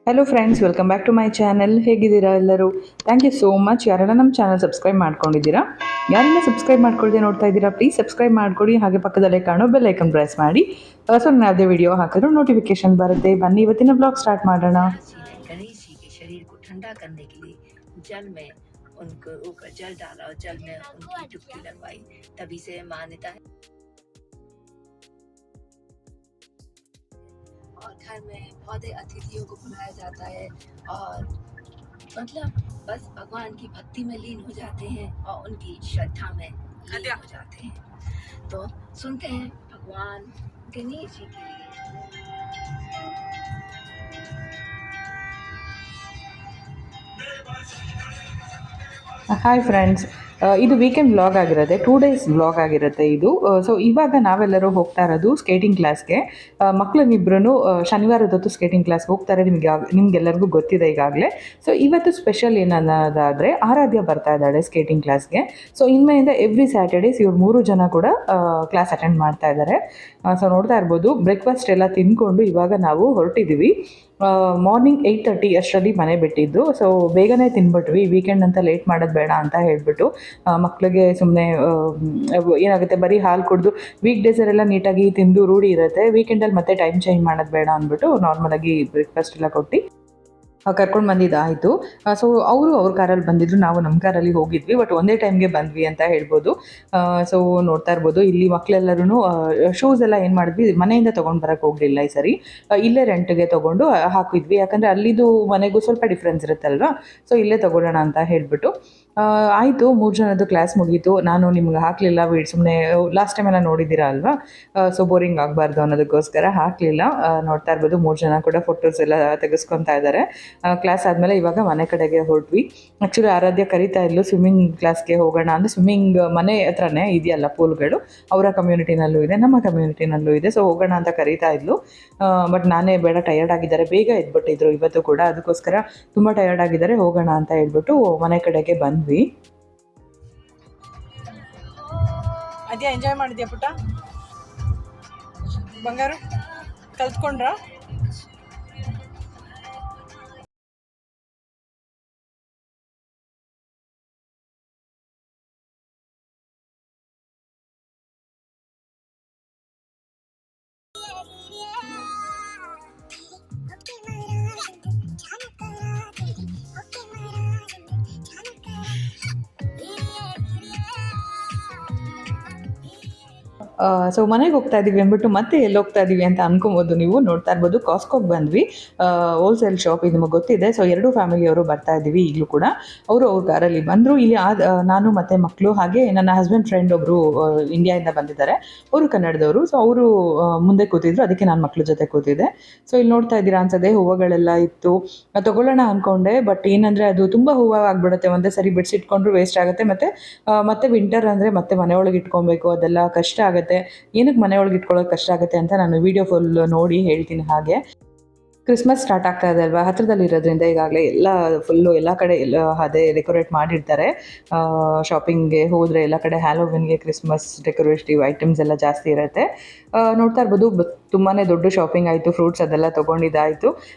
Hello friends, welcome back to my channel. ಹೇಗಿದ್ದೀರಾ ಎಲ್ಲರೂ? Thank you so much. ಯಾರೆಲ್ಲ ನಮ್ಮ ಚಾನಲ್ ಸಬ್ಸ್ಕ್ರೈಬ್ ಮಾಡ್ಕೊಂಡಿದ್ದೀರಾ, ಯಾರೆಲ್ಲ ಸಬ್ಸ್ಕ್ರೈಬ್ ಮಾಡ್ಕೊಳ್ಳದೆ ನೋಡ್ತಾ ಇದ್ದೀರಾ, ಪ್ಲೀಸ್ ಸಬ್ಸ್ಕ್ರೈಬ್ ಮಾಡ್ಕೊಳ್ಳಿ. ಹಾಗೆ ಪಕ್ಕದಲ್ಲೇ ಕಾಣೋ ಬೆಲ್ ಐಕನ್ ಪ್ರೆಸ್ ಮಾಡಿ. ಸೊ ನಾನು ಯಾವುದೇ ವಿಡಿಯೋ ಹಾಕಿದ್ರು ನೋಟಿಫಿಕೇಶನ್ ಬರುತ್ತೆ. ಬನ್ನಿ ಇವತ್ತಿನ ಬ್ಲಾಗ್ ಸ್ಟಾರ್ಟ್ ಮಾಡೋಣ. गणेश जी के शरीर को ठंडा करने के लिए जल में उनको ऊपर जल डाला और जल में उनकी डुबकी लगवाई, तभी से मान्यता है। और घर में बहुत अतिथियों को बुलाया जाता है और मतलब बस भगवान की भक्ति में लीन हो जाते हैं और उनकी श्रद्धा में लीन हो जाते हैं। तो सुनते हैं भगवान गणेश जी के लिए। ಹಾಯ್ ಫ್ರೆಂಡ್ಸ್, ಇದು ವೀಕೆಂಡ್ ವ್ಲಾಗ್ ಆಗಿರುತ್ತೆ. 2 ಡೇಸ್ ವ್ಲಾಗ್ ಆಗಿರುತ್ತೆ ಇದು. ಸೊ ಇವಾಗ ನಾವೆಲ್ಲರೂ ಹೋಗ್ತಾ ಇರೋದು ಸ್ಕೇಟಿಂಗ್ ಕ್ಲಾಸ್ಗೆ. ಮಕ್ಕಳನ್ನಿಬ್ರು ಶನಿವಾರದ ಹೊತ್ತು ಸ್ಕೇಟಿಂಗ್ ಕ್ಲಾಸ್ಗೆ ಹೋಗ್ತಾರೆ. ನಿಮಗೆಲ್ಲರಿಗೂ ಗೊತ್ತಿದೆ ಈಗಾಗಲೇ. ಸೊ ಇವತ್ತು ಸ್ಪೆಷಲ್ ಏನನ್ನೋದಾದರೆ ಆರಾಧ್ಯ ಬರ್ತಾ ಇದ್ದಾಳೆ ಸ್ಕೇಟಿಂಗ್ ಕ್ಲಾಸ್ಗೆ. ಸೊ ಇನ್ಮೇಲಿಂದ ಎವ್ರಿ ಸ್ಯಾಟರ್ಡೇಸ್ ಇವ್ರು 3 ಜನ ಕೂಡ ಕ್ಲಾಸ್ ಅಟೆಂಡ್ ಮಾಡ್ತಾ ಇದ್ದಾರೆ. ಸೊ ನೋಡ್ತಾ ಇರ್ಬೋದು, ಬ್ರೇಕ್ಫಾಸ್ಟ್ ಎಲ್ಲ ತಿಂದ್ಕೊಂಡು ಇವಾಗ ನಾವು ಹೊರಟಿದ್ದೀವಿ. ಮಾರ್ನಿಂಗ್ 8:30 ಅಷ್ಟರಲ್ಲಿ ಮನೆ ಬಿಟ್ಟಿದ್ದು. ಸೊ ಬೇಗನೆ ತಿನ್ಬಿಟ್ವಿ, ವೀಕೆಂಡ್ ಅಂತ ಲೇಟ್ ಮಾಡೋದು ಬೇಡ ಅಂತ ಹೇಳಿಬಿಟ್ಟು. ಮಕ್ಕಳಿಗೆ ಸುಮ್ಮನೆ ಏನಾಗುತ್ತೆ, ಬರೀ ಹಾಲು ಕುಡಿದು ವೀಕ್ ಡೇಸಲ್ಲೆಲ್ಲ ನೀಟಾಗಿ ತಿಂದು ರೂಢಿ ಇರುತ್ತೆ. ವೀಕೆಂಡಲ್ಲಿ ಮತ್ತೆ ಟೈಮ್ ಚೇಂಜ್ ಮಾಡೋದು ಬೇಡ ಅಂದ್ಬಿಟ್ಟು ನಾರ್ಮಲಾಗಿ ಬ್ರೇಕ್ಫಾಸ್ಟ್ ಎಲ್ಲ ಕೊಟ್ಟು ಕರ್ಕೊಂಡು ಬಂದಿದ್ದಾಯಿತು. ಸೊ ಅವ್ರ ಕಾರಲ್ಲಿ ಬಂದಿದ್ರು, ನಾವು ನಮ್ಮ ಕಾರಲ್ಲಿ ಹೋಗಿದ್ವಿ. ಬಟ್ ಒಂದೇ ಟೈಮ್ಗೆ ಬಂದ್ವಿ ಅಂತ ಹೇಳ್ಬೋದು. ಸೊ ನೋಡ್ತಾ ಇರ್ಬೋದು, ಇಲ್ಲಿ ಮಕ್ಕಳೆಲ್ಲರೂ ಶೂಸ್ ಎಲ್ಲ ಏನು ಮಾಡಿದ್ವಿ, ಮನೆಯಿಂದ ತೊಗೊಂಡು ಬರೋಕ್ಕೆ ಹೋಗಲಿಲ್ಲ ಈ ಸರಿ. ಇಲ್ಲೇ ರೆಂಟ್ಗೆ ತೊಗೊಂಡು ಹಾಕಿದ್ವಿ. ಯಾಕಂದರೆ ಅಲ್ಲಿದು ಮನೆಗೂ ಸ್ವಲ್ಪ ಡಿಫ್ರೆನ್ಸ್ ಇರುತ್ತಲ್ವ. ಸೊ ಇಲ್ಲೇ ತೊಗೊಳ್ಳೋಣ ಅಂತ ಹೇಳಿಬಿಟ್ಟು ಆಯಿತು. 3 ಜನದ್ದು ಕ್ಲಾಸ್ ಮುಗೀತು. ನಾನು ನಿಮ್ಗೆ ಹಾಕಲಿಲ್ಲ ಸುಮ್ಮನೆ ಲಾಸ್ಟ್ ಟೈಮ್ ಎಲ್ಲ ನೋಡಿದ್ದೀರಾ ಅಲ್ವಾ. ಸೊ ಬೋರಿಂಗ್ ಆಗಬಾರ್ದು ಅನ್ನೋದಕ್ಕೋಸ್ಕರ ಹಾಕಲಿಲ್ಲ. ನೋಡ್ತಾ ಇರ್ಬೋದು, 3 ಜನ ಕೂಡ ಫೋಟೋಸ್ ಎಲ್ಲ ತೆಗೆಸ್ಕೊತಾ ಇದ್ದಾರೆ. ಕ್ಲಾಸ್ ಆದಮೇಲೆ ಇವಾಗ ಮನೆ ಕಡೆಗೆ ಹೊರಟ್ವಿ. ಆ್ಯಕ್ಚುಲಿ ಆರಾಧ್ಯ ಕರಿತಾ ಇದ್ಲು ಸ್ವಿಮ್ಮಿಂಗ್ ಕ್ಲಾಸ್ಗೆ ಹೋಗೋಣ ಅಂದರೆ. ಸ್ವಿಮ್ಮಿಂಗ್ ಮನೆ ಹತ್ರನೇ ಇದೆಯಲ್ಲ ಪೂಲ್ಗಳು, ಅವರ ಕಮ್ಯುನಿಟಿನಲ್ಲೂ ಇದೆ, ನಮ್ಮ ಕಮ್ಯುನಿಟಿನಲ್ಲೂ ಇದೆ. ಸೊ ಹೋಗೋಣ ಅಂತ ಕರಿತಾ ಇದ್ಲು. ಬಟ್ ನಾನೇ ಬೇಡ, ಟಯರ್ಡ್ ಆಗಿದ್ದಾರೆ, ಬೇಗ ಎದ್ಬಿಟ್ಟಿದ್ರು ಇವತ್ತು ಕೂಡ. ಅದಕ್ಕೋಸ್ಕರ ತುಂಬ ಟಯರ್ಡ್ ಆಗಿದ್ದಾರೆ, ಹೋಗೋಣ ಅಂತ ಹೇಳ್ಬಿಟ್ಟು ಮನೆ ಕಡೆಗೆ ಬಂದ್ವಿ. ಅದೇ ಎಂಜಾಯ್ ಮಾಡಿದ್ಯಾ ಪುಟ್ಟ? ಬಂಗಾರು ಕಲ್ತ್ಕೊಂಡ್ರ? ಸೊ ಮನೆಗೆ ಹೋಗ್ತಾ ಇದ್ದೀವಿ ಅಂದ್ಬಿಟ್ಟು ಮತ್ತೆ ಎಲ್ಲಿ ಹೋಗ್ತಾ ಇದ್ದೀವಿ ಅಂತ ಅನ್ಕೊಬೋದು ನೀವು. ನೋಡ್ತಾ ಇರ್ಬೋದು, ಕಾಸ್ಕೋಗೆ ಬಂದ್ವಿ. ಹೋಲ್ಸೇಲ್ ಶಾಪ್, ಇದು ನಿಮಗೆ ಗೊತ್ತಿದೆ. ಸೊ 2 ಫ್ಯಾಮಿಲಿಯವರು ಬರ್ತಾ ಇದ್ದೀವಿ ಈಗಲೂ ಕೂಡ. ಅವ್ರ ಕಾರಲ್ಲಿ ಬಂದರು. ಇಲ್ಲಿ ನಾನು ಮತ್ತು ಮಕ್ಕಳು, ಹಾಗೆ ನನ್ನ ಹಸ್ಬೆಂಡ್ ಫ್ರೆಂಡ್ ಒಬ್ಬರು ಇಂಡಿಯಾದಿಂದ ಬಂದಿದ್ದಾರೆ, ಅವರು ಕನ್ನಡದವರು. ಸೊ ಅವರು ಮುಂದೆ ಕೂತಿದ್ರು, ಅದಕ್ಕೆ ನಾನು ಮಕ್ಕಳ ಜೊತೆ ಕೂತಿದ್ದೆ. ಸೊ ಇಲ್ಲಿ ನೋಡ್ತಾ ಇದ್ದೀರಾ ಅನ್ಸದೆ, ಹೂವುಗಳೆಲ್ಲ ಇತ್ತು. ತೊಗೊಳ್ಳೋಣ ಅಂದ್ಕೊಂಡೆ, ಬಟ್ ಏನಂದರೆ ಅದು ತುಂಬ ಹೂವು ಆಗಿಬಿಡುತ್ತೆ. ಒಂದೇ ಸರಿ ಬಿಡಿಸಿಟ್ಕೊಂಡ್ರು ವೇಸ್ಟ್ ಆಗುತ್ತೆ. ಮತ್ತು ವಿಂಟರ್ ಅಂದರೆ ಮತ್ತೆ ಮನೆಯೊಳಗೆ ಇಟ್ಕೊಬೇಕು, ಅದೆಲ್ಲ ಕಷ್ಟ ಆಗುತ್ತೆ. ಏನಕ್ಕೆ ಮನೆಯೊಳಗೆ ಇಟ್ಕೊಳ್ಳೋದು ಕಷ್ಟ ಆಗುತ್ತೆ ಅಂತ ನಾನು ವಿಡಿಯೋ ಫುಲ್ ನೋಡಿ ಹೇಳ್ತೀನಿ. ಹಾಗೆ ಕ್ರಿಸ್ಮಸ್ ಸ್ಟಾರ್ಟ್ ಆಗ್ತಾ ಇದೆ ಅಲ್ವಾ, ಹತ್ರದಲ್ಲಿ ಇರೋದ್ರಿಂದ ಈಗಾಗಲೇ ಫುಲ್ಲು ಎಲ್ಲ ಕಡೆ ಅದೇ ಡೆಕೋರೇಟ್ ಮಾಡಿರ್ತಾರೆ. ಶಾಪಿಂಗ್ಗೆ ಹೋದರೆ ಎಲ್ಲ ಕಡೆ ಹ್ಯಾಲೋವಿನ್ಗೆ ಕ್ರಿಸ್ಮಸ್ ಡೆಕೋರೇಟಿವ್ ಐಟಮ್ಸ್ ಎಲ್ಲ ಜಾಸ್ತಿ ಇರುತ್ತೆ. ನೋಡ್ತಾ ಇರ್ಬೋದು, ತುಂಬಾ ದೊಡ್ಡ ಶಾಪಿಂಗ್ ಆಯಿತು. ಫ್ರೂಟ್ಸ್ ಅದೆಲ್ಲ ತೊಗೊಂಡಿದ್ದಾಯಿತು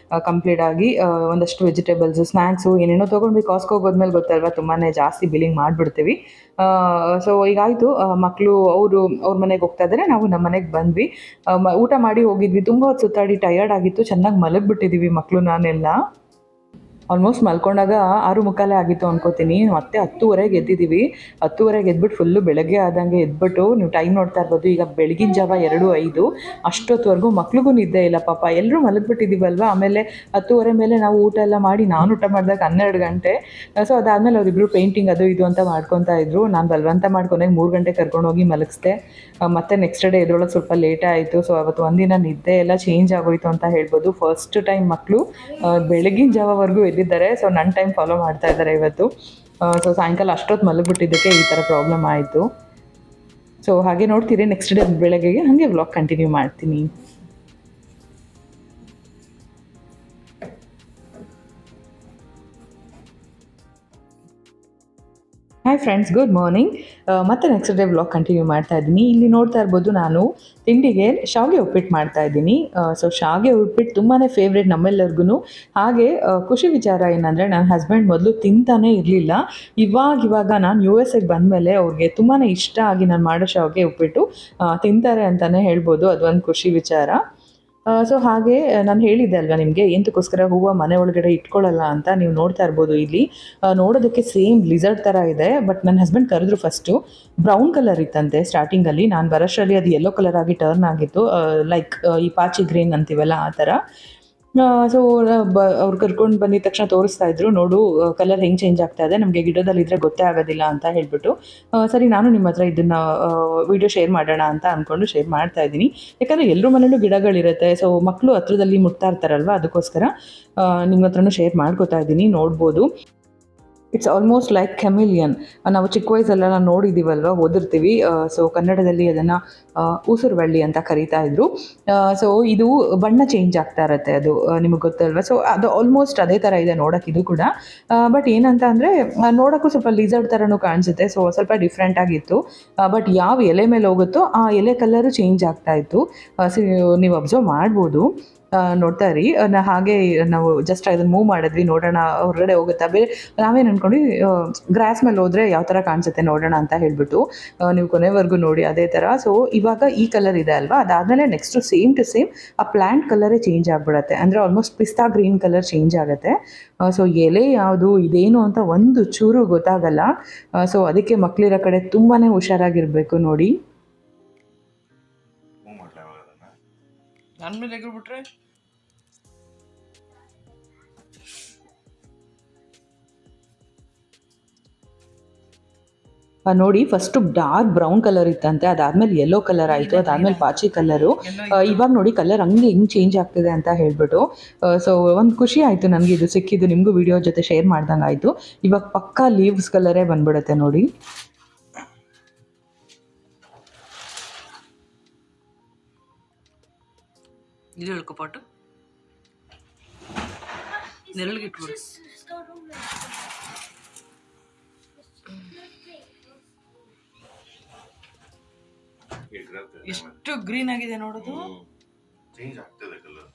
ಕಂಪ್ಲೀಟ್ ಆಗಿ. ಒಂದಷ್ಟು ವೆಜಿಟೇಬಲ್ಸು, ಸ್ನ್ಯಾಕ್ಸು ಏನೇನೋ ತೊಗೊಂಡ್ವಿ. ಕಾಸ್ಕೋಗೆ ಹೋದ್ಮೇಲೆ ಗೊತ್ತಲ್ವ, ತುಂಬಾ ಜಾಸ್ತಿ ಬಿಲ್ಲಿಂಗ್ ಮಾಡಿಬಿಡ್ತೀವಿ. ಸೊ ಈಗಾಯಿತು. ಮಕ್ಕಳು ಅವ್ರ ಮನೆಗೆ ಹೋಗ್ತಾ ಇದ್ದಾರೆ, ನಾವು ನಮ್ಮ ಮನೆಗೆ ಬಂದ್ವಿ. ಊಟ ಮಾಡಿ ಹೋಗಿದ್ವಿ. ತುಂಬ ಹೊತ್ತು ಸುತ್ತಾಡಿ ಟಯರ್ಡ್ ಆಗಿತ್ತು, ಚೆನ್ನಾಗಿ ಮಲಗಿಬಿಟ್ಟಿದ್ದೀವಿ ಮಕ್ಕಳು ನಾನೆಲ್ಲ. ಆಲ್ಮೋಸ್ಟ್ ಮಲ್ಕೊಂಡಾಗ 6:45 ಆಗಿತ್ತು ಅನ್ಕೋತೀನಿ. ಮತ್ತೆ 10:30ಗೆ ಎದ್ದಿದ್ದೀವಿ. 10:30ಗೆ ಎದ್ಬಿಟ್ಟು ಫುಲ್ಲು ಬೆಳಗ್ಗೆ ಆದಂಗೆ ಎದ್ಬಿಟ್ಟು, ನೀವು ಟೈಮ್ ನೋಡ್ತಾ ಇರ್ಬೋದು, ಈಗ ಬೆಳಗಿನ ಜಾವ 2:05. ಅಷ್ಟೊತ್ತವರೆಗೂ ಮಕ್ಳಿಗೂ ನಿದ್ದೆ ಇಲ್ಲ ಪಾಪ, ಎಲ್ಲರೂ ಮಲಗಿಬಿಟ್ಟಿದ್ದೀವಲ್ವ. ಆಮೇಲೆ 10:30 ಮೇಲೆ ನಾವು ಊಟ ಎಲ್ಲ ಮಾಡಿ, ನಾನು ಊಟ ಮಾಡಿದಾಗ 12 ಗಂಟೆ. ಸೊ ಅದಾದಮೇಲೆ ಅವರಿಬ್ಬರು ಪೇಂಟಿಂಗ್ ಅದು ಇದು ಅಂತ ಮಾಡ್ಕೊತಾ ಇದ್ರು. ನಾನು ಬಲವಂತ ಮಾಡ್ಕೊನೆಗೆ 3 ಗಂಟೆ ಕರ್ಕೊಂಡೋಗಿ ಮಲಗಿಸ್ದೆ. ಮತ್ತು ನೆಕ್ಸ್ಟ್ ಡೇ ಎದ್ರೊಳಗೆ ಸ್ವಲ್ಪ ಲೇಟ್ ಆಯಿತು. ಸೊ ಅವತ್ತು ಒಂದಿನ ನಿದ್ದೆ ಎಲ್ಲ ಚೇಂಜ್ ಆಗೋಯ್ತು ಅಂತ ಹೇಳ್ಬೋದು. ಫಸ್ಟ್ ಟೈಮ್ ಮಕ್ಕಳು ಬೆಳಗಿನ ಜಾವವರೆಗೂ ಎದ್ದಿದ್ದಾರೆ. ಸೊ ನನ್ನ ಟೈಮ್ ಫಾಲೋ ಮಾಡ್ತಾ ಇದ್ದಾರೆ ಇವತ್ತು. ಸೊ ಸಾಯಂಕಾಲ ಅಷ್ಟೊತ್ತು ಮಲಗಿಬಿಟ್ಟಿದ್ದಕ್ಕೆ ಈ ಥರ ಪ್ರಾಬ್ಲಮ್ ಆಯಿತು. ಸೊ ಹಾಗೆ ನೋಡ್ತೀರಿ, ನೆಕ್ಸ್ಟ್ ಡೇ ಬೆಳಗ್ಗೆಗೆ ಹಾಗೆ ವ್ಲಾಗ್ ಕಂಟಿನ್ಯೂ ಮಾಡ್ತೀನಿ. Hi friends, good morning. ಮತ್ತೆ ನೆಕ್ಸ್ಟ್ ಡೇ ವ್ಲಾಗ್ ಕಂಟಿನ್ಯೂ ಮಾಡ್ತಾ ಇದ್ದೀನಿ. ಇಲ್ಲಿ ನೋಡ್ತಾ ಇರ್ಬೋದು, ನಾನು ತಿಂಡಿಗೆ ಶಾವಿಗೆ ಉಪ್ಪಿಟ್ಟು ಮಾಡ್ತಾ ಇದ್ದೀನಿ. ಸೊ ಶಾವಿಗೆ ಉಪ್ಪಿಟ್ಟು ತುಂಬಾ ಫೇವ್ರೇಟ್ ನಮ್ಮೆಲ್ಲರಿಗೂ. ಹಾಗೆ ಖುಷಿ ವಿಚಾರ ಏನಂದರೆ, ನನ್ನ ಹಸ್ಬೆಂಡ್ ಮೊದಲು ತಿಂತಾನೇ ಇರಲಿಲ್ಲ. ಇವಾಗ ನಾನು USA ಬಂದಮೇಲೆ ಅವ್ರಿಗೆ ತುಂಬಾ ಇಷ್ಟ ಆಗಿ ನಾನು ಮಾಡೋ ಶಾವಿಗೆ ಉಪ್ಪಿಟ್ಟು ತಿಂತಾರೆ ಅಂತಲೇ ಹೇಳ್ಬೋದು. ಅದೊಂದು ಖುಷಿ ವಿಚಾರ. ಸೊ ಹಾಗೆ ನಾನು ಹೇಳಿದ್ದೆ ಅಲ್ವಾ ನಿಮಗೆ, ಎಂತಕ್ಕೋಸ್ಕರ ಹೂವು ಮನೆ ಒಳಗಡೆ ಇಟ್ಕೊಳ್ಳಲ್ಲ ಅಂತ. ನೀವು ನೋಡ್ತಾ ಇರ್ಬೋದು ಇಲ್ಲಿ, ನೋಡೋದಕ್ಕೆ ಸೇಮ್ ಲಿಸರ್ಡ್ ಥರ ಇದೆ. ಬಟ್ ನನ್ನ ಹಸ್ಬೆಂಡ್ ಕರೆದ್ರು ಫಸ್ಟು. ಬ್ರೌನ್ ಕಲರ್ ಇತ್ತಂತೆ ಸ್ಟಾರ್ಟಿಂಗಲ್ಲಿ. ನಾನು ಬರೋಷ್ಟರಲ್ಲಿ ಅದು ಯೆಲ್ಲೋ ಕಲರ್ ಆಗಿ ಟರ್ನ್ ಆಗಿತ್ತು, ಲೈಕ್ ಈ ಪಾಚಿ ಗ್ರೀನ್ ಅಂತೀವಲ್ಲ ಆ ಥರ. ಸೊ ಅವ್ರು ಕರ್ಕೊಂಡು ಬಂದಿದ ತಕ್ಷಣ ತೋರಿಸ್ತಾ ಇದ್ರು, ನೋಡು ಕಲರ್ ಹೆಂಗೆ ಚೇಂಜ್ ಆಗ್ತಾ ಇದೆ, ನಮಗೆ ಗಿಡದಲ್ಲಿದ್ದರೆ ಗೊತ್ತೇ ಆಗೋದಿಲ್ಲ ಅಂತ ಹೇಳ್ಬಿಟ್ಟು, ಸರಿ ನಾನು ನಿಮ್ಮ ಹತ್ರ ಇದನ್ನು ವಿಡಿಯೋ ಶೇರ್ ಮಾಡೋಣ ಅಂತ ಅಂದ್ಕೊಂಡು ಶೇರ್ ಮಾಡ್ತಾ ಇದ್ದೀನಿ. ಯಾಕಂದರೆ ಎಲ್ಲರ ಮನೇಲೂ ಗಿಡಗಳಿರುತ್ತೆ. ಸೊ ಮಕ್ಕಳು ಹತ್ರದಲ್ಲಿ ಮುಟ್ತಾ ಇರ್ತಾರಲ್ವ, ಅದಕ್ಕೋಸ್ಕರ ನಿಮ್ಮ ಹತ್ರನೂ ಶೇರ್ ಮಾಡ್ಕೋತಾ ಇದ್ದೀನಿ. ನೋಡ್ಬೋದು, ಇಟ್ಸ್ ಆಲ್ಮೋಸ್ಟ್ ಲೈಕ್ ಕೆಮಿಲಿಯನ್. ನಾವು ಚಿಕ್ಕ ವಯಸ್ಸೆಲ್ಲ ನೋಡಿದ್ದೀವಲ್ವ, ಓದಿರ್ತೀವಿ. ಸೊ ಕನ್ನಡದಲ್ಲಿ ಅದನ್ನು ಊಸುರು ಬಳ್ಳಿ ಅಂತ ಕರೀತಾ ಇದ್ರು. ಸೊ ಇದು ಬಣ್ಣ ಚೇಂಜ್ ಆಗ್ತಾ ಇರುತ್ತೆ, ಅದು ನಿಮಗೆ ಗೊತ್ತಲ್ವ. ಸೊ ಅದು ಆಲ್ಮೋಸ್ಟ್ ಅದೇ ಥರ ಇದೆ ನೋಡೋಕೆ ಇದು ಕೂಡ. ಬಟ್ ಏನಂತ ಅಂದರೆ, ನೋಡೋಕ್ಕೂ ಸ್ವಲ್ಪ ಲಿಸರ್ಡ್ ಥರನೂ ಕಾಣಿಸುತ್ತೆ. ಸೊ ಸ್ವಲ್ಪ ಡಿಫ್ರೆಂಟ್ ಆಗಿತ್ತು. ಬಟ್ ಯಾವ ಎಲೆ ಮೇಲೆ ಹೋಗುತ್ತೋ ಆ ಎಲೆ ಕಲರು ಚೇಂಜ್ ಆಗ್ತಾ ಇತ್ತು. ಸೊ ನೀವು ಅಬ್ಸರ್ವ್ ಮಾಡ್ಬೋದು, ನೋಡ್ತಾ ಇರಿ. ಹಾಗೆ ನಾವು ಜಸ್ಟ್ ಅದನ್ನು ಮೂವ್ ಮಾಡಿದ್ವಿ, ನೋಡೋಣ ಹೊರಗಡೆ ಹೋಗುತ್ತಾ. ಬೇರೆ ನಾವೇನು ಅಂದ್ಕೊಂಡು, ಗ್ರಾಸ್ ಮೇಲೆ ಹೋದರೆ ಯಾವ ಥರ ಕಾಣಿಸುತ್ತೆ ನೋಡೋಣ ಅಂತ ಹೇಳ್ಬಿಟ್ಟು. ನೀವು ಕೊನೆವರೆಗೂ ನೋಡಿ ಅದೇ ಥರ. ಸೊ ಇವಾಗ ಈ ಕಲರ್ ಇದೆ ಅಲ್ವಾ, ಅದಾದಮೇಲೆ ನೆಕ್ಸ್ಟು ಸೇಮ್ ಟು ಸೇಮ್ ಆ ಪ್ಲ್ಯಾಂಟ್ ಕಲರೇ ಚೇಂಜ್ ಆಗಿಬಿಡುತ್ತೆ. ಅಂದರೆ ಆಲ್ಮೋಸ್ಟ್ ಪಿಸ್ತಾ ಗ್ರೀನ್ ಕಲರ್ ಚೇಂಜ್ ಆಗುತ್ತೆ. ಸೊ ಎಲೆ ಯಾವುದು ಇದೇನು ಅಂತ ಒಂದು ಚೂರು ಗೊತ್ತಾಗಲ್ಲ. ಸೊ ಅದಕ್ಕೆ ಮಕ್ಕಳಿರೋ ಕಡೆ ತುಂಬಾ ಹುಷಾರಾಗಿರಬೇಕು ನೋಡಿ. ನನ್ನ ಮೇಲೆ ಎಗರ್ಬಿಟ್ರೆ ನೋಡಿ, ಫಸ್ಟು ಡಾರ್ಕ್ ಬ್ರೌನ್ ಕಲರ್ ಇತ್ತಂತೆ, ಅದಾದಮೇಲೆ ಯೆಲ್ಲೋ ಕಲರ್ ಆಯಿತು, ಅದಾದಮೇಲೆ ಪಾಚಿ ಕಲರು. ಇವಾಗ ನೋಡಿ ಕಲರ್ ಹೆಂಗೆ ಚೇಂಜ್ ಆಗ್ತಿದೆ ಅಂತ ಹೇಳ್ಬಿಟ್ಟು. ಸೊ ಒಂದು ಖುಷಿ ಆಯಿತು ನನಗೆ ಇದು ಸಿಕ್ಕಿದ್ದು, ನಿಮಗೂ ವಿಡಿಯೋ ಜೊತೆ ಶೇರ್ ಮಾಡ್ದಂಗೆ ಆಯಿತು. ಇವಾಗ ಪಕ್ಕಾ ಲೀವ್ಸ್ ಕಲರೇ ಬಂದ್ಬಿಡುತ್ತೆ ನೋಡಿ. ಇದು ಹೇಳ್ಕೊಪಾಟು ನೆರಳಿಗೆ ಇಟ್ಬಿಡು. ಎಷ್ಟು ಗ್ರೀನ್ ಆಗಿದೆ ನೋಡೋದು. ಚೇಂಜ್ ಆಗ್ತದೆ ಕಲರ್.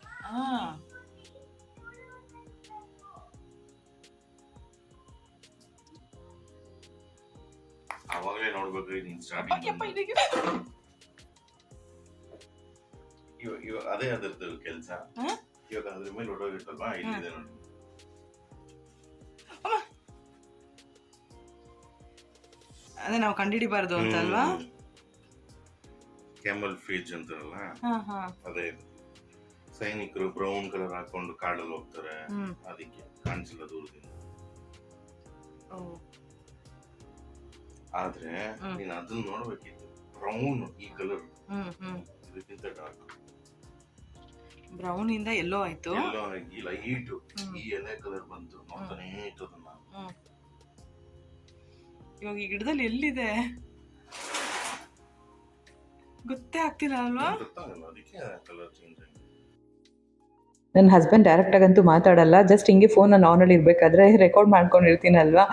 ಅವಾಗಲೇ ನೋಡ್ಬೇಕ್ರಿ ನೀನ್ ಸ್ಟಾರ್ಟಿಂಗ್. ಇವಾಗ ಅದೇ ಅದರದ್ದು ಕೆಲಸ. ಇವಾಗ ಅದ್ರ ಮೇಲೆ ಹೊಡೋಗಿರ್ತಲ್ವಾ, ಇಲ್ಲಿದೆ ನೋಡಿ. ಅದೇ ನಾವು ಕಂಡಿಡಿಬಾರ್ದು ಅಂತ ಅಲ್ವಾ. ಕ್ಯಾಮಲ್ ಫೇಜ್ ಅಂತಾರಲ್ಲ, ಅದೇ ಸೈನಿಕರು ಬ್ರೌನ್ ಕಲರ್ ಹಾಕೊಂಡು ಕಾಡಲ್ಲಿ ಹೋಗ್ತಾರೆ, ಅದಕ್ಕೆ ಕಾಣಿಸಲ್ಲ ದೂರದಿಂದ. ಆದ್ರೆ ನೀನ್ ಅದನ್ನ ನೋಡ್ಬೇಕಿತ್ತು, ಬ್ರೌನ್ ಈ ಕಲರ್ ಇದಕ್ಕಿಂತ ಡಾರ್ಕ್. ಬ್ರೌನ್ ಇಂದ ಎಲ್ಲೋ ಆಯ್ತು, ಎಲ್ಲೋ ಆಗಿ ಲೈಟ್ ಈ ಎಲೆ ಕಲರ್ ಬಂತು. ನೋಡ್ತಾನೆ ಇತ್ತು ಅದನ್ನ. ಇವಾಗ ಈ ಗಿಡದಲ್ಲಿ ಎಲ್ಲಿದೆ ಗೊತ್ತೇ ಆಗ್ತಿಲ್ಲ ಅಲ್ವಾ. ಅದಕ್ಕೆ ಕಲರ್ ಚೇಂಜ್ ಆಗಿದೆ. ನನ್ನ ಹಸ್ಬೆಂಡ್ ಡೈರೆಕ್ಟಾಗಂತೂ ಮಾತಾಡಲ್ಲ, ಜಸ್ಟ್ ಹಿಂಗೆ ಫೋನನ್ನು ಆನಲ್ಲಿ ಇರಬೇಕಾದ್ರೆ ರೆಕಾರ್ಡ್ ಮಾಡ್ಕೊಂಡಿರ್ತೀನಲ್ವಾ.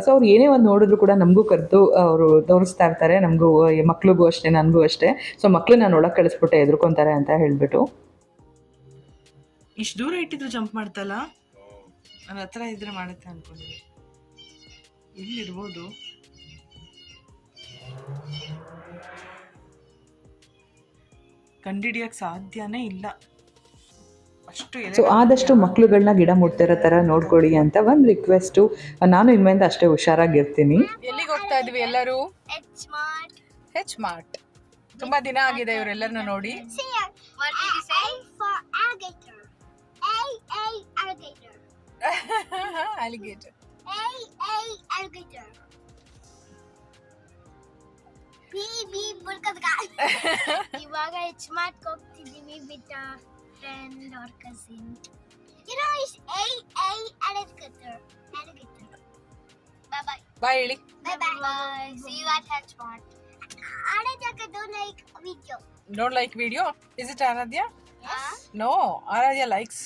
ಸೊ ಅವ್ರು ಏನೇ ಒಂದು ನೋಡಿದ್ರು ಕೂಡ ನಮಗೂ ಕರೆದು ಅವರು ತೋರಿಸ್ತಾ ಇರ್ತಾರೆ, ನಮಗೂ ಮಕ್ಳಿಗೂ ಅಷ್ಟೇ, ನನಗೂ ಅಷ್ಟೇ. ಸೊ ಮಕ್ಳನ್ನ ನಾನು ಒಳಗೆ ಕಳಿಸ್ಬಿಟ್ಟೆ, ಎದ್ರುಕೊಂತಾರೆ ಅಂತ ಹೇಳ್ಬಿಟ್ಟು. ಇಷ್ಟು ದೂರ ಇಟ್ಟಿದ್ರು ಜಂಪ್ ಮಾಡ್ತಲ್ಲ, ನನ್ನ ಹತ್ರ ಇದ್ರೆ ಮಾಡುತ್ತೆ ಅನ್ಕೊಂಡಿದ್ದೆ. ಇಲ್ಲಿರ್ಬೋದು. ಕಂಡಿಡಿಯಕ್ಕೆ ಸಾಧ್ಯನೇ ಇಲ್ಲ. ಸೊ ಆದಷ್ಟು ಮಕ್ಳುಗಳನ್ನ ಗಿಡ ಮುಟ್ತಿರೋ ಥರ ನೋಡ್ಕೊಳ್ಳಿ ಅಂತ ಒಂದು ರಿಕ್ವೆಸ್ಟು. ನಾನು ಇನ್ಮೇಲೆ ಅಷ್ಟೇ ಹುಷಾರಾಗಿರ್ತೀನಿ. ಎಲ್ಲಿಗೆ ಹೋಗ್ತಾ ಇದ್ವಿ ಎಲ್ಲರೂ? H Mart. ತುಂಬಾ ದಿನ ಆಗಿದೆ ಇವರೆಲ್ಲರನ್ನ ನೋಡಿ. Alligator. ಇವಾಗ ಹೆಚ್ ಮಾರ್ಟ್ ಹೋಗ್ತಿದೀವಿ with friend or cousin. You know it's alligator. Bye bye. Bye ಹೇಳಿ. Bye bye. See you at H Mart. Aradhya don't like video. Don't like video? Is it Aradhya? Yes. No, Aradhya likes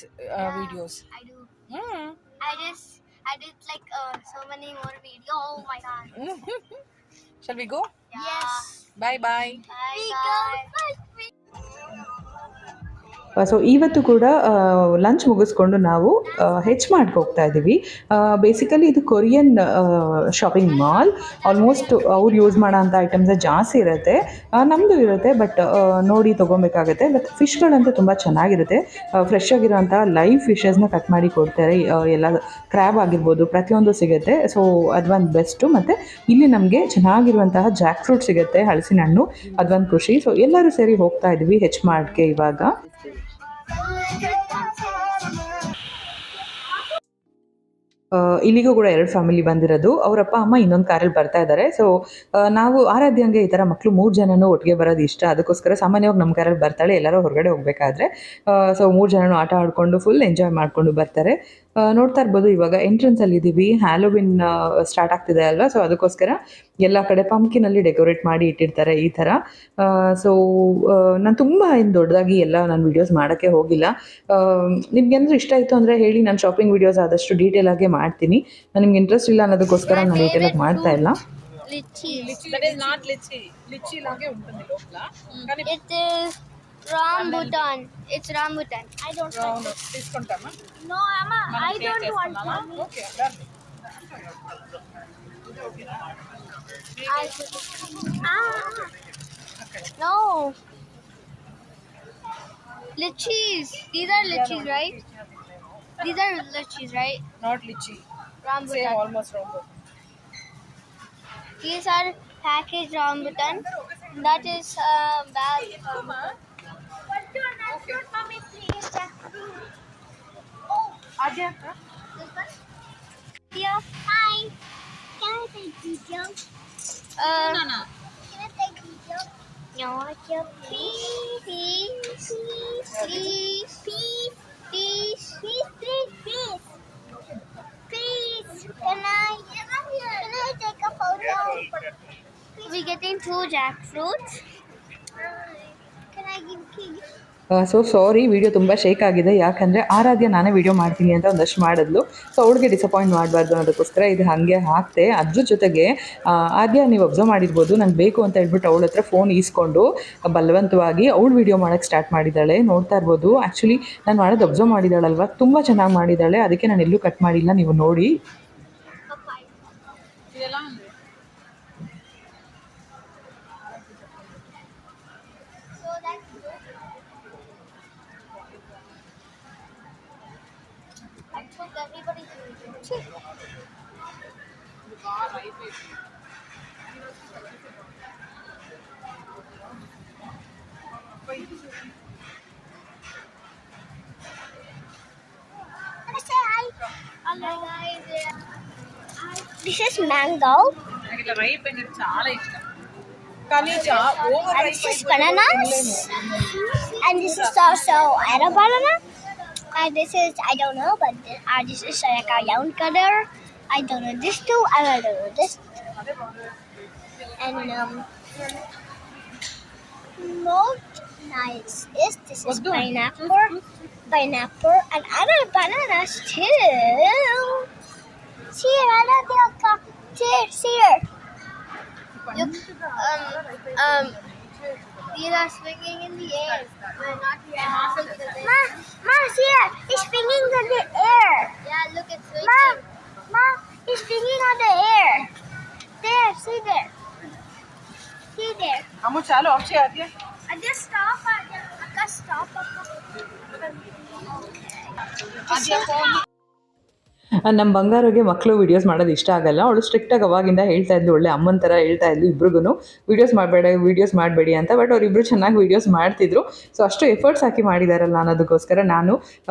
videos. I do. Hmm. I just I did like so many more videos. Oh my god. Shall we go? Yes. Bye bye. Bye guys. So ಇವತ್ತು ಕೂಡ lunch ಮುಗಿಸ್ಕೊಂಡು ನಾವು ಹೆಚ್ ಮಾರ್ಟ್ಗೆ ಹೋಗ್ತಾ ಇದ್ದೀವಿ. Basically ಇದು Korean shopping mall. Almost ಅವ್ರು use ಮಾಡೋ ಅಂಥ ಐಟಮ್ಸ್ ಜಾಸ್ತಿ ಇರುತ್ತೆ, ನಮ್ಮದು ಇರುತ್ತೆ, ಬಟ್ ನೋಡಿ ತೊಗೊಬೇಕಾಗುತ್ತೆ. ಬಟ್ ಫಿಶ್ಗಳಂತೂ ತುಂಬ ಚೆನ್ನಾಗಿರುತ್ತೆ. ಫ್ರೆಶ್ ಆಗಿರೋಂಥ ಲೈವ್ ಫಿಶಸ್ನ ಕಟ್ ಮಾಡಿ ಕೊಡ್ತಾರೆ. ಎಲ್ಲ ಕ್ರ್ಯಾಬ್ ಆಗಿರ್ಬೋದು, ಪ್ರತಿಯೊಂದು ಸಿಗುತ್ತೆ. ಸೊ ಅದೊಂದು ಬೆಸ್ಟು. ಮತ್ತು ಇಲ್ಲಿ ನಮಗೆ ಚೆನ್ನಾಗಿರುವಂತಹ ಜಾಕ್ ಫ್ರೂಟ್ ಸಿಗುತ್ತೆ, ಹಲಸಿನ ಹಣ್ಣು, ಅದೊಂದು ಖುಷಿ. ಸೊ ಎಲ್ಲರೂ ಸೇರಿ ಹೋಗ್ತಾ ಇದ್ವಿ ಹೆಚ್ ಮಾರ್ಟ್ಗೆ ಇವಾಗ. ಇಲ್ಲಿಗೂ ಕೂಡ 2 ಫ್ಯಾಮಿಲಿ ಬಂದಿರೋದು. ಅವರಪ್ಪ ಅಮ್ಮ ಇನ್ನೊಂದು ಕಾರಲ್ಲಿ ಬರ್ತಾ ಇದ್ದಾರೆ. ಸೊ ನಾವು ಆರಾಧ್ಯಂಗೆ ಈ ಥರ ಮಕ್ಕಳು 3 ಜನನೂ ಒಟ್ಟಿಗೆ ಬರೋದು ಇಷ್ಟ. ಅದಕ್ಕೋಸ್ಕರ ಸಾಮಾನ್ಯವಾಗಿ ನಮ್ಮ ಕಾರಲ್ಲಿ ಬರ್ತಾಳೆ ಎಲ್ಲರೂ ಹೊರಗಡೆ ಹೋಗಬೇಕಾದ್ರೆ. ಸೊ 3 ಜನನೂ ಆಟ ಆಡಿಕೊಂಡು ಫುಲ್ ಎಂಜಾಯ್ ಮಾಡಿಕೊಂಡು ಬರ್ತಾರೆ. ನೋಡ್ತಾ ಇರ್ಬೋದು ಇವಾಗ ಎಂಟ್ರೆನ್ಸಲ್ಲಿ ಇದ್ದೀವಿ. ಹ್ಯಾಲೋವಿನ್ ಸ್ಟಾರ್ಟ್ ಆಗ್ತಿದೆ ಅಲ್ವಾ, ಸೊ ಅದಕ್ಕೋಸ್ಕರ ಎಲ್ಲ ಕಡೆ ಪಂಪ್ಕಿನಲ್ಲಿ ಡೆಕೋರೇಟ್ ಮಾಡಿ ಇಟ್ಟಿರ್ತಾರೆ ಈ ಥರ. ಸೊ ನಾನು ತುಂಬ ದೊಡ್ಡದಾಗಿ ಎಲ್ಲ ನಾನು ವೀಡಿಯೋಸ್ ಮಾಡೋಕ್ಕೆ ಹೋಗಿಲ್ಲ. ನಿಮ್ಗೇನಾದರೂ ಇಷ್ಟ ಆಯಿತು ಅಂದರೆ ಹೇಳಿ, ನಾನು ಶಾಪಿಂಗ್ ವೀಡಿಯೋಸ್ ಆದಷ್ಟು ಡೀಟೇಲಾಗಿ ಮಾಡ್ತೀನಿ. ನಿಮ್ಗೆ ಇಂಟ್ರೆಸ್ಟ್ ಇಲ್ಲ ಅನ್ನೋದಕ್ಕೋಸ್ಕರ ನಾನು ಡೀಟೇಲಾಗಿ ಮಾಡ್ತಾ ಇಲ್ಲ. That is not litchi. Litchi లాగే ఉంటుంది లోపల. కానీ It is rambutan. It's rambutan. I don't want అవును తీసుకుంటామా? No, Amma, I don't want one. Okay done. No. Litchis. These are litchis, right? These are litchis, right? Not litchi. Same Rambutan. almost rambutan. These are packaged rambutan. That is bag. Mommy, please. Oh, Adya, yeah. Hi. Can I take video? No. Can I take video? No, please. Can I take a photo? We're getting 2 jackfruits. Can I give kids? So sorry, video ತುಂಬ shake ಆಗಿದೆ. ಯಾಕಂದರೆ ಆರಾಧ್ಯ ನಾನೇ video ಮಾಡ್ತೀನಿ ಅಂತ ಒಂದಷ್ಟು ಮಾಡಿದ್ಲು. So ಅವಳಿಗೆ disappoint ಮಾಡಬಾರ್ದು ಅನ್ನೋದಕ್ಕೋಸ್ಕರ ಇದು ಹಾಗೆ ಹಾಕ್ತೆ. ಅದ್ರ ಜೊತೆಗೆ ಆದ್ಯ ನೀವು ಅಬ್ಸರ್ವ್ ಮಾಡಿರ್ಬೋದು, ನಂಗೆ ಬೇಕು ಅಂತ ಹೇಳ್ಬಿಟ್ಟು ಅವಳ ಹತ್ರ ಫೋನ್ ಈಸ್ಕೊಂಡು ಬಲವಂತವಾಗಿ ಅವಳು ವಿಡಿಯೋ ಮಾಡೋಕ್ಕೆ ಸ್ಟಾರ್ಟ್ ಮಾಡಿದ್ದಾಳೆ. ನೋಡ್ತಾ ಇರ್ಬೋದು. ಆ್ಯಕ್ಚುಲಿ ನಾನು ಮಾಡೋದು ಅಬ್ಸರ್ವ್ ಮಾಡಿದ್ದಾಳಲ್ವ, ತುಂಬ ಚೆನ್ನಾಗಿ ಮಾಡಿದ್ದಾಳೆ. ಅದಕ್ಕೆ ನಾನು ಎಲ್ಲೂ ಕಟ್ ಮಾಡಿಲ್ಲ, ನೀವು ನೋಡಿ. ಇದೆಲ್ಲ ఉంది. So that's good. I took everybody's video. Say hi. Hello guys. This is mango. నాకు ఇట్లా రైప్ అనేది చాలా ఇష్టం. కానీ over And ripe this is bananas. And this is also other banana. And this is, I don't know, but this is like a young color. I don't know this too. I don't know this. And most nice is this is pineapple, and other bananas too. See, I love the here. Look, these are swinging in the air. Not here. Ma, see here. It's swinging in the air. Yeah, look, it's swinging. Ma, it's swinging on the air. There, see there. See there. అమ్ము చాలు of చేయ ఆద్య. I just stop. I can stop. Aadya phone ನಮ್ಮ ಬಂಗಾರಿಗೆ ಮಕ್ಕಳು videos ಮಾಡೋದು ಇಷ್ಟ ಆಗಲ್ಲ. ಅವಳು ಸ್ಟ್ರಿಕ್ಟಾಗಿ ಅವಾಗಿಂದ ಹೇಳ್ತಾ ಇದ್ಲು, ಒಳ್ಳೆ ಅಮ್ಮನ ಥರ ಹೇಳ್ತಾ ಇದ್ಲು ಇಬ್ರಿಗೂ, ವೀಡಿಯೋಸ್ ಮಾಡಬೇಡಿ ಅಂತ. ಬಟ್ ಅವರಿಬ್ಬರು ಚೆನ್ನಾಗಿ ವೀಡಿಯೋಸ್ ಮಾಡ್ತಿದ್ರು. ಸೊ ಅಷ್ಟು ಎಫರ್ಟ್ಸ್ ಹಾಕಿ ಮಾಡಿದಾರಲ್ಲ ಅನ್ನೋದಕ್ಕೋಸ್ಕರ ನಾನು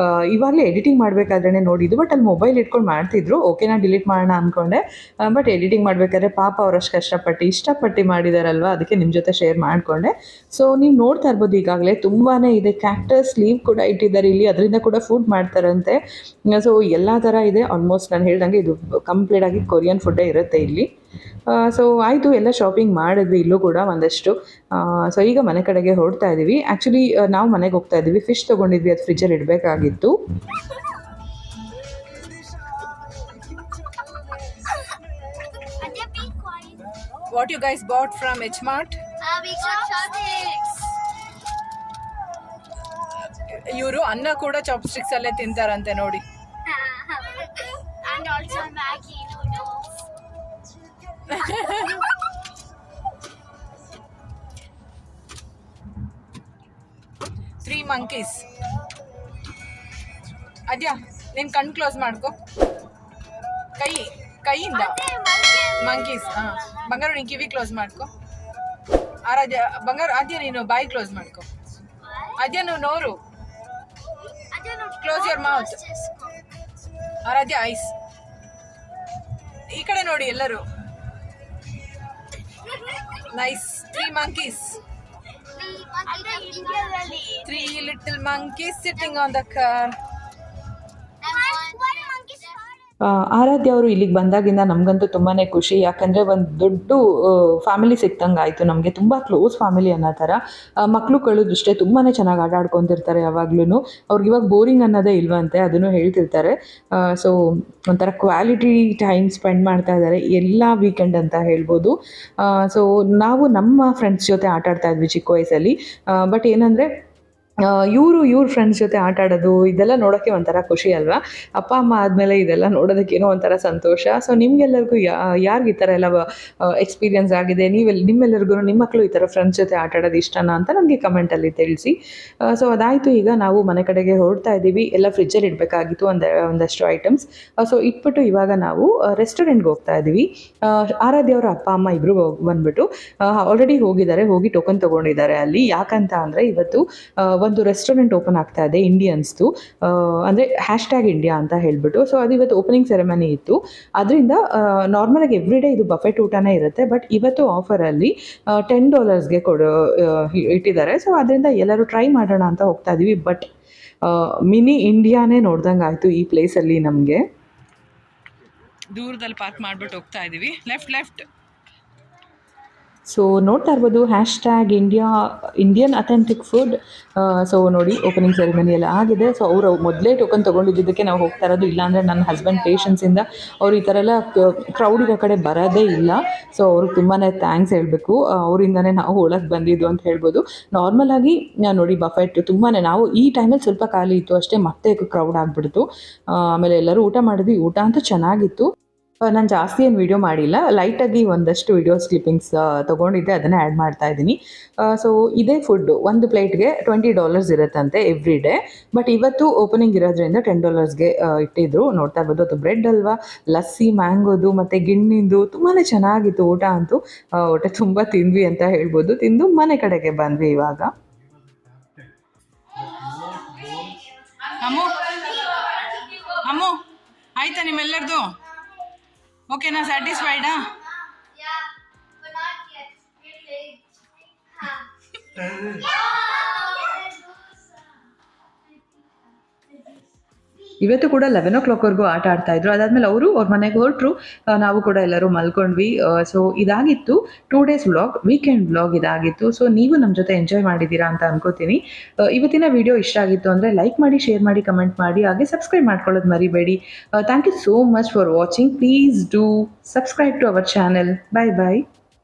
ಇವಾಗಲೇ ಎಡಿಟಿಂಗ್ ಮಾಡಬೇಕಾದ್ರೆ ನೋಡಿದ್ದು. ಬಟ್ ಅಲ್ಲಿ ಮೊಬೈಲ್ ಇಟ್ಕೊಂಡು ಮಾಡ್ತಿದ್ರು. ಓಕೆ, ನಾನು ಡಿಲೀಟ್ ಮಾಡೋಣ ಅಂದ್ಕೊಂಡೆ. ಬಟ್ ಎಡಿಟಿಂಗ್ ಮಾಡಬೇಕಾದ್ರೆ ಪಾಪ ಅವರಷ್ಟು ಇಷ್ಟಪಟ್ಟು ಮಾಡಿದಾರಲ್ವ, ಅದಕ್ಕೆ ನಿಮ್ಮ ಜೊತೆ ಶೇರ್ ಮಾಡಿಕೊಂಡೆ. ಸೊ ನೀವು ನೋಡ್ತಾ ಇರ್ಬೋದು ಈಗಾಗಲೇ ತುಂಬಾ ಇದೆ. ಕ್ಯಾಕ್ಟಸ್ ಲೀವ್ ಕೂಡ ಇಟ್ಟಿದ್ದಾರೆ ಇಲ್ಲಿ, ಅದರಿಂದ ಕೂಡ ಫುಡ್ ಮಾಡ್ತಾರಂತೆ. ಸೊ ಎಲ್ಲ ಥರ ಇದೆ. ಆಲ್ಮೋಸ್ಟ್ ನಾನು ಹೇಳ್ದಂಗೆ ಇದು ಕಂಪ್ಲೀಟಾಗಿ ಕೊರಿಯನ್ ಫುಡ್ಡೇ ಇರುತ್ತೆ ಇಲ್ಲಿ. ಸೊ ಆಯಿತು, ಎಲ್ಲ ಶಾಪಿಂಗ್ ಮಾಡಿದ್ವಿ ಇಲ್ಲೂ ಕೂಡ ಒಂದಷ್ಟು. ಸೊ ಈಗ ಮನೆ ಕಡೆಗೆ ಹೊರಡ್ತಾ ಇದ್ದೀವಿ. ಆ್ಯಕ್ಚುಲಿ ನಾವು ಮನೆಗೆ ಹೋಗ್ತಾ ಇದ್ದೀವಿ. ಫಿಶ್ ತೊಗೊಂಡಿದ್ವಿ, ಅದು ಫ್ರಿಜ್ಜಲ್ಲಿ ಇಡಬೇಕಾಗಿತ್ತು. What you guys bought from H Mart? We got chopsticks. ಇವರು ಅನ್ನ ಕೂಡ ಚಾಪ್ಸ್ಟಿಕ್ಸ್ ಅಲ್ಲೇ ತಿಂತಾರಂತೆ ನೋಡಿ. And also Maggi noodles. 3 monkeys. ಅದ್ಯಾ ನೀನ್ ಕಣ್ ಕ್ಲೋಸ್ ಮಾಡ್ಕೊ, ಕೈಯಿಂದ ಮಂಕೀಸ್. ಬಂಗಾರ ನೀನು ಕಿವಿ ಕ್ಲೋಸ್ ಮಾಡ್ಕೊ. ಆರಾಧ್ಯ ಬಂಗಾರ, ಆದ್ಯ ನೀನು ಬಾಯಿ ಕ್ಲೋಸ್ ಮಾಡ್ಕೊ. ಆದ್ಯ ನೀವು ನೋರು, close your mouth. Aradhya eyes. ಈ ಕಡೆ ನೋಡಿ ಎಲ್ಲರೂ. Nice. 3 monkeys. 3 little monkeys sitting on the car. Aradhya ಅವರು ಇಲ್ಲಿಗೆ ಬಂದಾಗಿಂದ ನಮಗಂತೂ ತುಂಬಾ ಖುಷಿ. ಯಾಕಂದರೆ ಒಂದು ದೊಡ್ಡ ಫ್ಯಾಮಿಲಿ ಸಿಕ್ತಂಗೆ ಆಯಿತು ನಮಗೆ. ತುಂಬ ಕ್ಲೋಸ್ ಫ್ಯಾಮಿಲಿ ಅನ್ನೋ ಥರ. ಮಕ್ಕಳುಗಳು ಅಷ್ಟೇ ತುಂಬಾ ಚೆನ್ನಾಗಿ ಆಟ ಆಡ್ಕೊತಿರ್ತಾರೆ ಯಾವಾಗ್ಲೂ. ಅವ್ರಿಗೆ ಇವಾಗ ಬೋರಿಂಗ್ ಅನ್ನೋದೇ ಇಲ್ವಂತೆ, ಅದನ್ನು ಹೇಳ್ತಿರ್ತಾರೆ. ಸೊ ಒಂಥರ ಕ್ವಾಲಿಟಿ ಟೈಮ್ ಸ್ಪೆಂಡ್ ಮಾಡ್ತಾ ಇದ್ದಾರೆ ಎಲ್ಲ ವೀಕೆಂಡ್ ಅಂತ ಹೇಳ್ಬೋದು. ಸೊ ನಾವು ನಮ್ಮ ಫ್ರೆಂಡ್ಸ್ ಜೊತೆ ಆಟ ಆಡ್ತಾ ಇದ್ವಿ ಚಿಕ್ಕ ವಯಸ್ಸಲ್ಲಿ. ಬಟ್ ಏನಂದರೆ ಇವ್ರ ಫ್ರೆಂಡ್ಸ್ ಜೊತೆ ಆಟ ಆಡೋದು ಇದೆಲ್ಲ ನೋಡೋಕ್ಕೆ ಒಂಥರ ಖುಷಿ ಅಲ್ವಾ. ಅಪ್ಪ ಅಮ್ಮ ಆದಮೇಲೆ ಇದೆಲ್ಲ ನೋಡೋದಕ್ಕೇನೋ ಒಂಥರ ಸಂತೋಷ. ಸೊ ನಿಮ್ಗೆಲ್ಲರಿಗೂ ಯಾರಿಗೆ ಈ ಥರ ಎಲ್ಲ ಎಕ್ಸ್ಪೀರಿಯನ್ಸ್ ಆಗಿದೆ, ನಿಮ್ಮೆಲ್ಲರಿಗೂ ನಿಮ್ಮ ಮಕ್ಕಳು ಈ ಥರ ಫ್ರೆಂಡ್ಸ್ ಜೊತೆ ಆಟ ಆಡೋದು ಇಷ್ಟನಾ ಅಂತ ನನಗೆ ಕಮೆಂಟಲ್ಲಿ ತಿಳಿಸಿ. ಸೊ ಅದಾಯಿತು, ಈಗ ನಾವು ಮನೆ ಕಡೆಗೆ ಹೊರಡ್ತಾ ಇದ್ದೀವಿ. ಎಲ್ಲ ಫ್ರಿಜ್ಜಲ್ಲಿ ಇಡಬೇಕಾಗಿತ್ತು ಒಂದಷ್ಟು ಐಟಮ್ಸ್. ಸೊ ಇಟ್ಬಿಟ್ಟು ಇವಾಗ ನಾವು ರೆಸ್ಟೋರೆಂಟ್ಗೆ ಹೋಗ್ತಾ ಇದ್ದೀವಿ. ಆರಾಧ್ಯ ಅವರ ಅಪ್ಪ ಅಮ್ಮ ಇಬ್ಬರು ಬಂದ್ಬಿಟ್ಟು ಆಲ್ರೆಡಿ ಹೋಗಿ ಟೋಕನ್ ತೊಗೊಂಡಿದ್ದಾರೆ ಅಲ್ಲಿ. ಯಾಕಂತ ಅಂದರೆ ಇವತ್ತು ಒಂದು ರೆಸ್ಟೋರೆಂಟ್ ಓಪನ್ ಆಗ್ತಾ ಇದೆ ಇಂಡಿಯನ್ಸ್ದು, ಅಂದರೆ #India ಅಂತ ಹೇಳ್ಬಿಟ್ಟು. ಸೊ ಅದು ಇವತ್ತು ಓಪನಿಂಗ್ ಸೆರೆಮನಿ ಇತ್ತು. ಅದರಿಂದ ನಾರ್ಮಲಾಗಿ ಎವ್ರಿ ಡೇ ಇದು ಬಫೆಟ್ ಊಟನೇ ಇರುತ್ತೆ. ಬಟ್ ಇವತ್ತು ಆಫರಲ್ಲಿ $10ಗೆ ಇಟ್ಟಿದ್ದಾರೆ. ಸೊ ಅದರಿಂದ ಎಲ್ಲರೂ ಟ್ರೈ ಮಾಡೋಣ ಅಂತ ಹೋಗ್ತಾ ಇದ್ದೀವಿ. ಬಟ್ ಮಿನಿ ಇಂಡಿಯಾನೇ ನೋಡ್ದಂಗೆ ಆಯಿತು ಈ ಪ್ಲೇಸಲ್ಲಿ ನಮಗೆ. ದೂರದಲ್ಲಿ ಪಾರ್ಕ್ ಮಾಡಿಬಿಟ್ಟು ಹೋಗ್ತಾ ಇದ್ದೀವಿ. ಲೆಫ್ಟ್. ಸೊ ನೋಡ್ತಾ ಇರ್ಬೋದು #Indian ಅಥೆಂಟಿಕ್ ಫುಡ್. ಸೊ ನೋಡಿ ಓಪನಿಂಗ್ ಸೆರೆಮನಿ ಎಲ್ಲ ಆಗಿದೆ. ಸೊ ಅವರು ಮೊದಲೇ ಟೋಕನ್ ತೊಗೊಂಡಿದ್ದಕ್ಕೆ ನಾವು ಹೋಗ್ತಾ ಇರೋದು. ಇಲ್ಲಾಂದರೆ ನನ್ನ ಹಸ್ಬೆಂಡ್ ಪೇಷನ್ಸಿಂದ ಅವ್ರು ಈ ಥರ ಎಲ್ಲ ಕ್ರೌಡ್ ಇರೋ ಕಡೆ ಬರೋದೇ ಇಲ್ಲ. ಸೊ ಅವ್ರಿಗೆ ತುಂಬಾ ಥ್ಯಾಂಕ್ಸ್ ಹೇಳಬೇಕು. ಅವರಿಂದನೇ ನಾವು ಒಳಗೆ ಬಂದಿದ್ದು ಅಂತ ಹೇಳ್ಬೋದು. ನಾರ್ಮಲಾಗಿ ನೋಡಿ ಬಫೆಟ್ ತುಂಬಾ, ನಾವು ಈ ಟೈಮಲ್ಲಿ ಸ್ವಲ್ಪ ಖಾಲಿ ಇತ್ತು ಅಷ್ಟೇ, ಮತ್ತೆ ಕ್ರೌಡ್ ಆಗಿಬಿಡ್ತು. ಆಮೇಲೆ ಎಲ್ಲರೂ ಊಟ ಮಾಡಿದ್ವಿ. ಊಟ ಅಂತೂ ಚೆನ್ನಾಗಿತ್ತು. ನಾನು ಜಾಸ್ತಿ ಏನು ವೀಡಿಯೋ ಮಾಡಿಲ್ಲ, ಲೈಟಾಗಿ ಒಂದಷ್ಟು ವೀಡಿಯೋಸ್ ಕ್ಲಿಪ್ಪಿಂಗ್ಸ್ ತೊಗೊಂಡಿದ್ದೆ, ಅದನ್ನೇ ಆ್ಯಡ್ ಮಾಡ್ತಾ ಇದ್ದೀನಿ. ಸೊ ಇದೇ ಫುಡ್ಡು ಒಂದು ಪ್ಲೇಟ್ಗೆ $20 ಇರುತ್ತಂತೆ ಎವ್ರಿ ಡೇ. ಬಟ್ ಇವತ್ತು ಓಪನಿಂಗ್ ಇರೋದ್ರಿಂದ $10ಗೆ ಇಟ್ಟಿದ್ರು. ನೋಡ್ತಾ ಇರ್ಬೋದು. ಅದು ಬ್ರೆಡ್ ಹಲ್ವಾ, ಲಸ್ಸಿ, ಮ್ಯಾಂಗೋದು ಮತ್ತು ಗಿಣ್ಣಿಂದು ತುಂಬಾ ಚೆನ್ನಾಗಿತ್ತು ಊಟ ಅಂತೂ. ಹೊಟ್ಟೆ ತುಂಬ ತಿಂದ್ವಿ ಅಂತ ಹೇಳ್ಬೋದು. ತಿಂದು ಮನೆ ಕಡೆಗೆ ಬಂದ್ವಿ ಇವಾಗ. ಅಮ್ಮು ಆಯ್ತಾ ನಿಮ್ಮೆಲ್ಲರದು? ಓಕೆನಾ? ಸ್ಯಾಟಿಸ್ಫೈಡಾ? but not yet. ಇವತ್ತು ಕೂಡ 11 o'clockವರೆಗೂ ಆಟ ಆಡ್ತಾಯಿದ್ರು. ಅದಾದಮೇಲೆ ಅವ್ರ ಮನೆಗೆ ಹೊರಟರು. ನಾವು ಕೂಡ ಎಲ್ಲರೂ ಮಲ್ಕೊಂಡ್ವಿ. ಸೊ ಇದಾಗಿತ್ತು 2 days ವ್ಲಾಗ್, ವೀಕೆಂಡ್ ವ್ಲಾಗ್ ಇದಾಗಿತ್ತು. ಸೊ ನೀವು ನಮ್ಮ ಜೊತೆ ಎಂಜಾಯ್ ಮಾಡಿದ್ದೀರಾ ಅಂತ ಅನ್ಕೋತೀನಿ. ಇವತ್ತಿನ ವಿಡಿಯೋ ಇಷ್ಟ ಆಗಿತ್ತು ಅಂದರೆ ಲೈಕ್ ಮಾಡಿ, ಶೇರ್ ಮಾಡಿ, ಕಮೆಂಟ್ ಮಾಡಿ, ಹಾಗೆ ಸಬ್ಸ್ಕ್ರೈಬ್ ಮಾಡ್ಕೊಳ್ಳೋದು ಮರಿಬೇಡಿ. Thank you so much for watching. Please do subscribe to our channel. Bye bye.